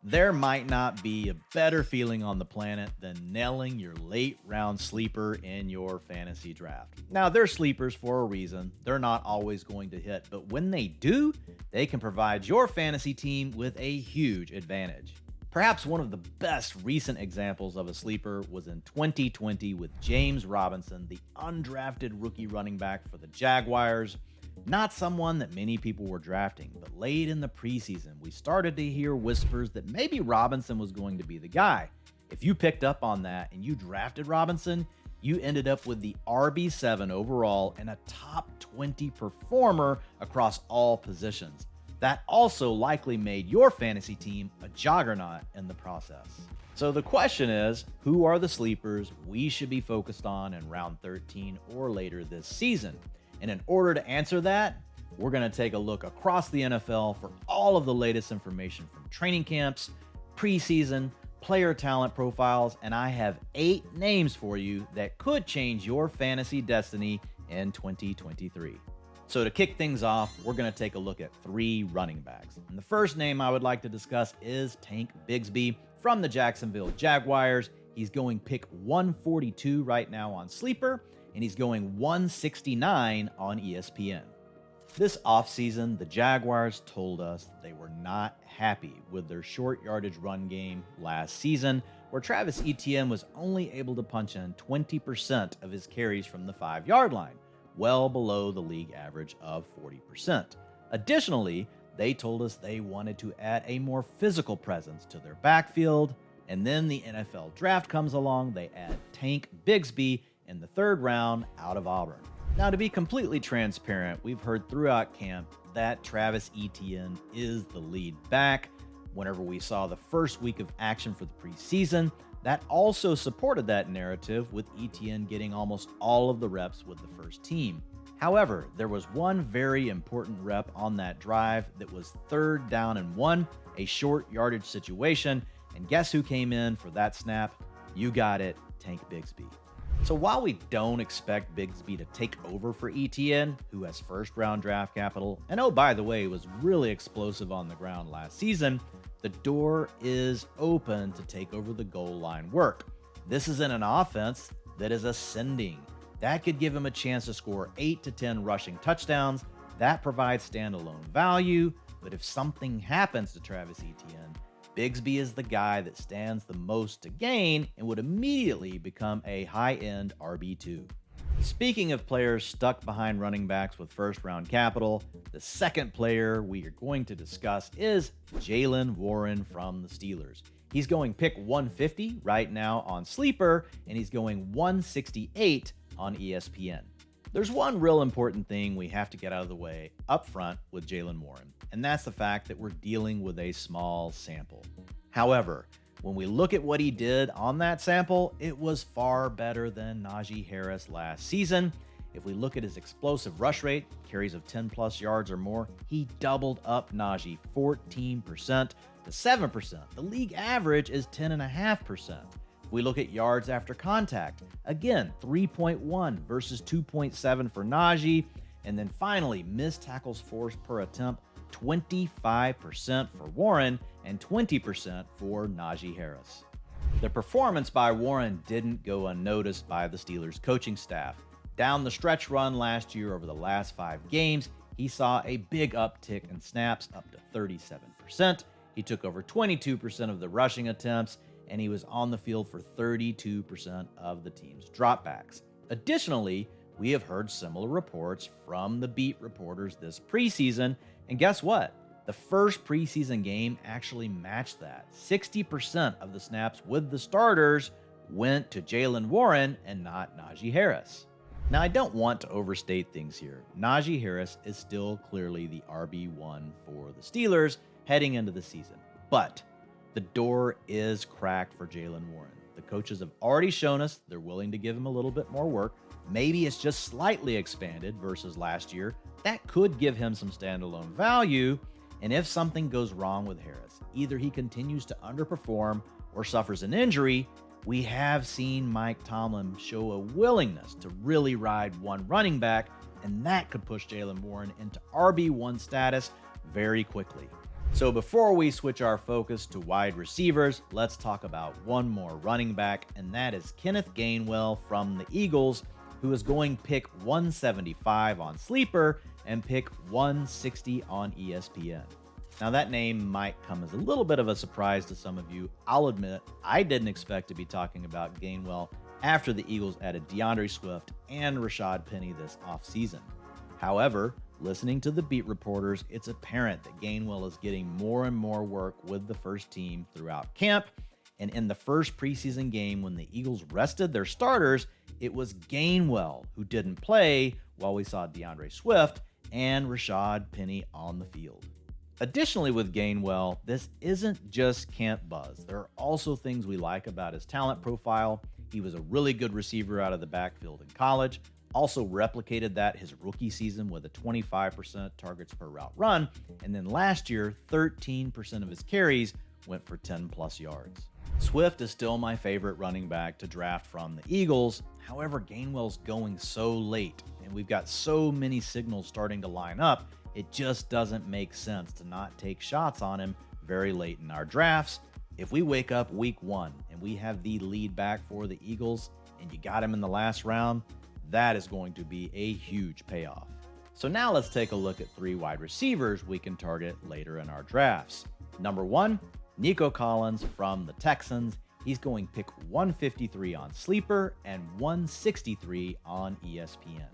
There might not be a better feeling on the planet than nailing your late round sleeper in your fantasy draft. Now, they're sleepers for a reason. They're not always going to hit, but when they do, they can provide your fantasy team with a huge advantage. Perhaps one of the best recent examples of a sleeper was in 2020 with James Robinson, the undrafted rookie running back for the Jaguars. Not someone that many people were drafting, but late in the preseason, we started to hear whispers that maybe Robinson was going to be the guy. If you picked up on that and you drafted Robinson, you ended up with the RB7 overall and a top 20 performer across all positions. That also likely made your fantasy team a juggernaut in the process. So the question is, who are the sleepers we should be focused on in round 13 or later this season? And in order to answer that, we're going to take a look across the NFL for all of the latest information from training camps, preseason, player talent profiles, and I have 8 names for you that could change your fantasy destiny in 2023. So to kick things off, we're going to take a look at 3 running backs. And the first name I would like to discuss is Tank Bigsby from the Jacksonville Jaguars. He's going pick 142 right now on Sleeper, and he's going 169 on ESPN. This offseason, the Jaguars told us they were not happy with their short yardage run game last season, where Travis Etienne was only able to punch in 20% of his carries from the 5-yard line, well below the league average of 40%. Additionally, they told us they wanted to add a more physical presence to their backfield, and then the NFL draft comes along, they add Tank Bigsby in the 3rd round out of Auburn. Now, to be completely transparent, we've heard throughout camp that Travis Etienne is the lead back. Whenever we saw the first week of action for the preseason, that also supported that narrative, with Etienne getting almost all of the reps with the first team. However, there was one very important rep on that drive that was 3rd down and 1, a short yardage situation, and guess who came in for that snap? You got it, Tank Bigsby. So while we don't expect Bigsby to take over for Etienne, who has 1st round draft capital, and oh, by the way, was really explosive on the ground last season, the door is open to take over the goal line work. This is in an offense that is ascending. That could give him a chance to score 8 to 10 rushing touchdowns. That provides standalone value, but if something happens to Travis Etienne, Bigsby is the guy that stands the most to gain and would immediately become a high-end RB2. Speaking of players stuck behind running backs with 1st round capital, the second player we are going to discuss is Jaylen Warren from the Steelers. He's going pick 150 right now on Sleeper, and he's going 168 on ESPN. There's one real important thing we have to get out of the way up front with Jaylen Warren, and that's the fact that we're dealing with a small sample. However, when we look at what he did on that sample, it was far better than Najee Harris last season. If we look at his explosive rush rate, carries of 10 plus yards or more, he doubled up Najee 14% to 7%. The league average is 10.5%. If we look at yards after contact, again, 3.1 versus 2.7 for Najee. And then finally, missed tackles forced per attempt, 25% for Warren and 20% for Najee Harris. The performance by Warren didn't go unnoticed by the Steelers coaching staff. Down the stretch run last year over the last 5 games, he saw a big uptick in snaps up to 37%. He took over 22% of the rushing attempts, and he was on the field for 32% of the team's dropbacks. Additionally, we have heard similar reports from the beat reporters this preseason, and guess what? The first preseason game actually matched that. 60% of the snaps with the starters went to Jaylen Warren and not Najee Harris. Now, I don't want to overstate things here. Najee Harris is still clearly the RB1 for the Steelers heading into the season, but the door is cracked for Jaylen Warren. The coaches have already shown us they're willing to give him a little bit more work. Maybe it's just slightly expanded versus last year. That could give him some standalone value. And if something goes wrong with Harris, either he continues to underperform or suffers an injury, we have seen Mike Tomlin show a willingness to really ride one running back, and that could push Jaylen Warren into RB1 status very quickly. So before we switch our focus to wide receivers, let's talk about one more running back, and that is Kenneth Gainwell from the Eagles, who is going pick 175 on Sleeper and pick 160 on ESPN. Now that name might come as a little bit of a surprise to some of you. I'll admit, I didn't expect to be talking about Gainwell after the Eagles added DeAndre Swift and Rashad Penny this offseason. However, listening to the beat reporters, it's apparent that Gainwell is getting more and more work with the first team throughout camp. And in the first preseason game, when the Eagles rested their starters, it was Gainwell who didn't play while we saw DeAndre Swift and Rashad Penny on the field. Additionally, with Gainwell, this isn't just camp buzz. There are also things we like about his talent profile. He was a really good receiver out of the backfield in college, also replicated that his rookie season with a 25% targets per route run, and then last year, 13% of his carries went for 10 plus yards. Swift is still my favorite running back to draft from the Eagles. However, Gainwell's going so late, and we've got so many signals starting to line up, it just doesn't make sense to not take shots on him very late in our drafts. If we wake up week 1 and we have the lead back for the Eagles, and you got him in the last round, that is going to be a huge payoff. So now let's take a look at 3 wide receivers we can target later in our drafts. Number 1, Nico Collins from the Texans. He's going pick 153 on Sleeper and 163 on ESPN.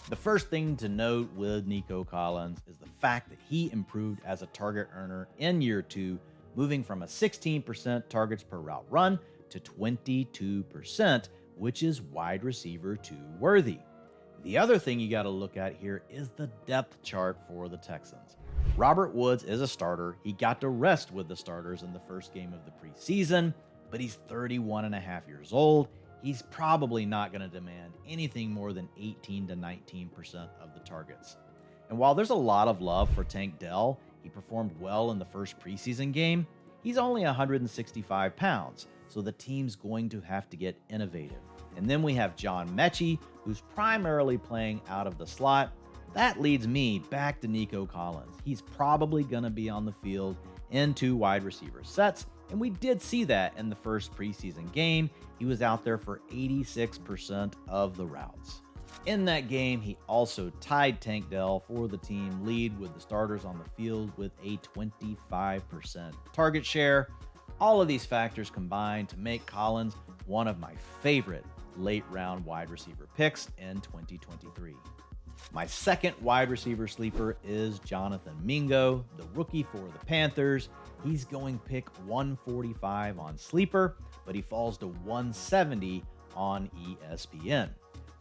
The first thing to note with Nico Collins is the fact that he improved as a target earner in year 2, moving from a 16% targets per route run to 22%, which is wide receiver 2 worthy. The other thing you got to look at here is the depth chart for the Texans. Robert Woods is a starter. He got to rest with the starters in the first game of the preseason, but he's 31 and a half years old. He's probably not going to demand anything more than 18 to 19% of the targets. And while there's a lot of love for Tank Dell, he performed well in the first preseason game, he's only 165 pounds, so the team's going to have to get innovative. And then we have John Mechie, who's primarily playing out of the slot. That leads me back to Nico Collins. He's probably going to be on the field in 2 wide receiver sets, and we did see that in the first preseason game. He was out there for 86% of the routes. In that game, he also tied Tank Dell for the team lead with the starters on the field with a 25% target share. All of these factors combined to make Collins one of my favorite late round wide receiver picks in 2023. My second wide receiver sleeper is Jonathan Mingo, the rookie for the Panthers. He's going pick 145 on Sleeper, but he falls to 170 on ESPN.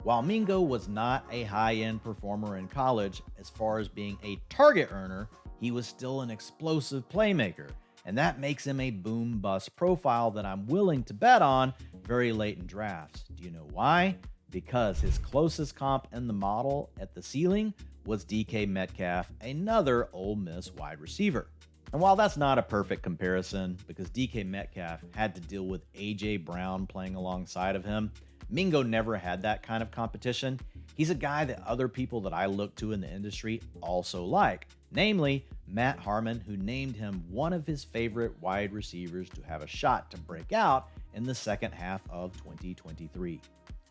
While Mingo was not a high-end performer in college, as far as being a target earner, he was still an explosive playmaker, and that makes him a boom-bust profile that I'm willing to bet on very late in drafts. Do you know why? Because his closest comp in the model at the ceiling was DK Metcalf, another Ole Miss wide receiver. And while that's not a perfect comparison, because DK Metcalf had to deal with A.J. Brown playing alongside of him, Mingo never had that kind of competition. He's a guy that other people that I look to in the industry also like, namely Matt Harmon, who named him one of his favorite wide receivers to have a shot to break out in the second half of 2023.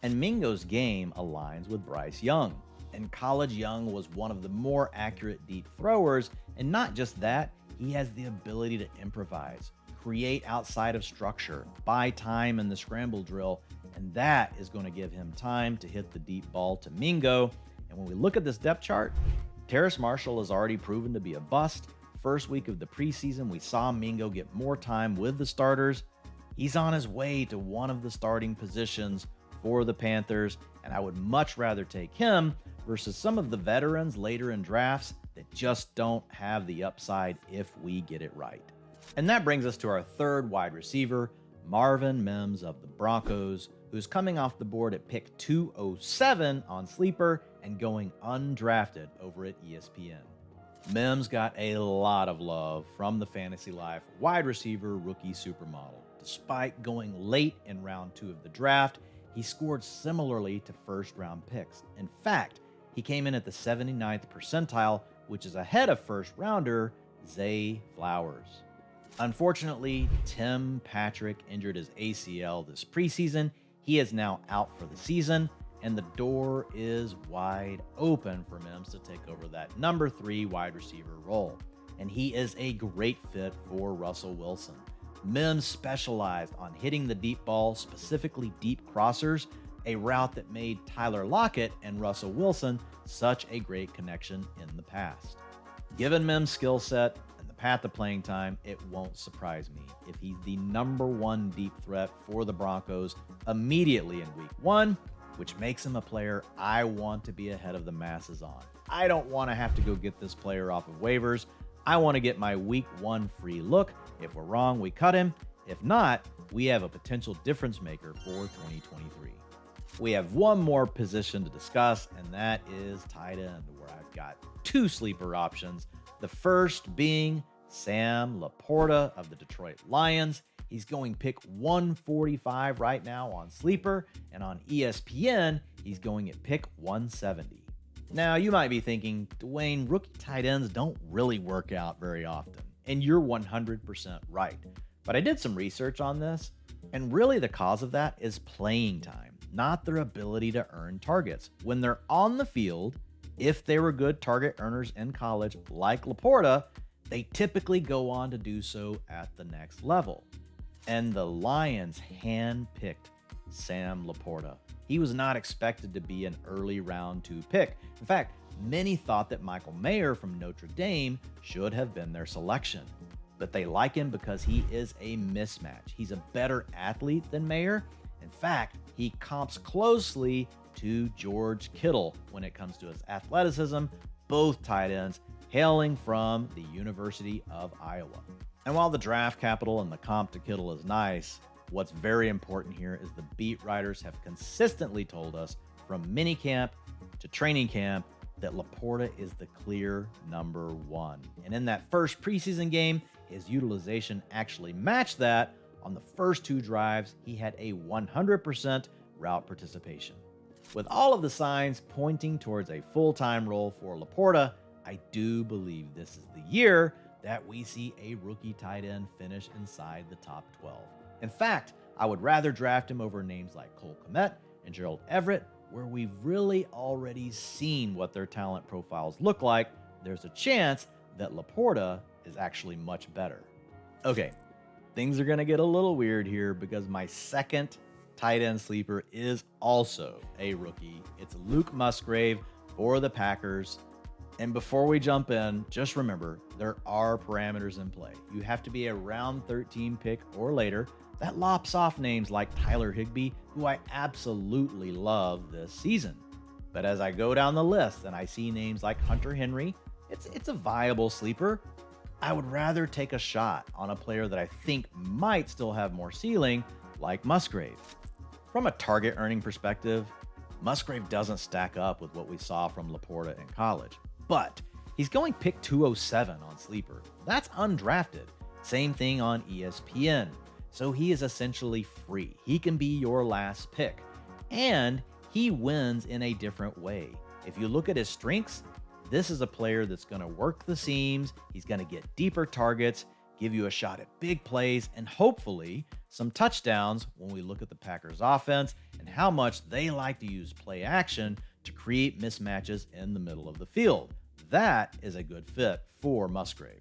And Mingo's game aligns with Bryce Young. In college, Young was one of the more accurate deep throwers, and not just that, he has the ability to improvise, create outside of structure, buy time in the scramble drill, and that is going to give him time to hit the deep ball to Mingo. And when we look at this depth chart, Terrace Marshall has already proven to be a bust. First week of the preseason, we saw Mingo get more time with the starters. He's on his way to one of the starting positions for the Panthers, and I would much rather take him versus some of the veterans later in drafts that just don't have the upside if we get it right. And that brings us to our third wide receiver, Marvin Mims of the Broncos, who's coming off the board at pick 207 on Sleeper and going undrafted over at ESPN. Mims got a lot of love from the Fantasy Life wide receiver rookie supermodel. Despite going late in round 2 of the draft, he scored similarly to first-round picks. In fact, he came in at the 79th percentile, which is ahead of first-rounder Zay Flowers. Unfortunately, Tim Patrick injured his ACL this preseason. He is now out for the season, and the door is wide open for Mims to take over that number 3 wide receiver role. And he is a great fit for Russell Wilson. Mims specialized on hitting the deep ball, specifically deep crossers, a route that made Tyler Lockett and Russell Wilson such a great connection in the past. Given Mims' skill set and the path to playing time, it won't surprise me if he's the number 1 deep threat for the Broncos immediately in week 1, which makes him a player I want to be ahead of the masses on. I don't want to have to go get this player off of waivers. I want to get my week 1 free look. If we're wrong, we cut him. If not, we have a potential difference maker for 2023. We have one more position to discuss, and that is tight end, where I've got 2 sleeper options. The first being Sam LaPorta of the Detroit Lions. He's going pick 145 right now on Sleeper, and on ESPN, he's going at pick 170. Now, you might be thinking, Dwayne, rookie tight ends don't really work out very often, and you're 100% right. But I did some research on this, and really the cause of that is playing time, not their ability to earn targets. When they're on the field, if they were good target earners in college like LaPorta, they typically go on to do so at the next level. And the Lions handpicked Sam LaPorta. He was not expected to be an early round 2 pick. In fact, many thought that Michael Mayer from Notre Dame should have been their selection. But they like him because he is a mismatch. He's a better athlete than Mayer. In fact, he comps closely to George Kittle when it comes to his athleticism, both tight ends hailing from the University of Iowa. And while the draft capital and the comp to Kittle is nice, what's very important here is the beat writers have consistently told us from minicamp to training camp that LaPorta is the clear number 1. And in that first preseason game, his utilization actually matched that. On the first 2 drives, he had a 100% route participation. With all of the signs pointing towards a full-time role for LaPorta, I do believe this is the year that we see a rookie tight end finish inside the top 12. In fact, I would rather draft him over names like Cole Kmet and Gerald Everett, where we've really already seen what their talent profiles look like. There's a chance that LaPorta is actually much better. Okay, things are going to get a little weird here because my second tight end sleeper is also a rookie. It's Luke Musgrave for the Packers. And before we jump in, just remember, there are parameters in play. You have to be a round 13 pick or later. That lops off names like Tyler Higbee, who I absolutely love this season. But as I go down the list and I see names like Hunter Henry, it's a viable sleeper. I would rather take a shot on a player that I think might still have more ceiling, like Musgrave. From a target earning perspective, Musgrave doesn't stack up with what we saw from LaPorta in college. But he's going pick 207 on Sleeper. That's undrafted. Same thing on ESPN. So he is essentially free. He can be your last pick. And he wins in a different way. If you look at his strengths, this is a player that's going to work the seams. He's going to get deeper targets, give you a shot at big plays, and hopefully some touchdowns when we look at the Packers offense and how much they like to use play action to create mismatches in the middle of the field. That is a good fit for Musgrave.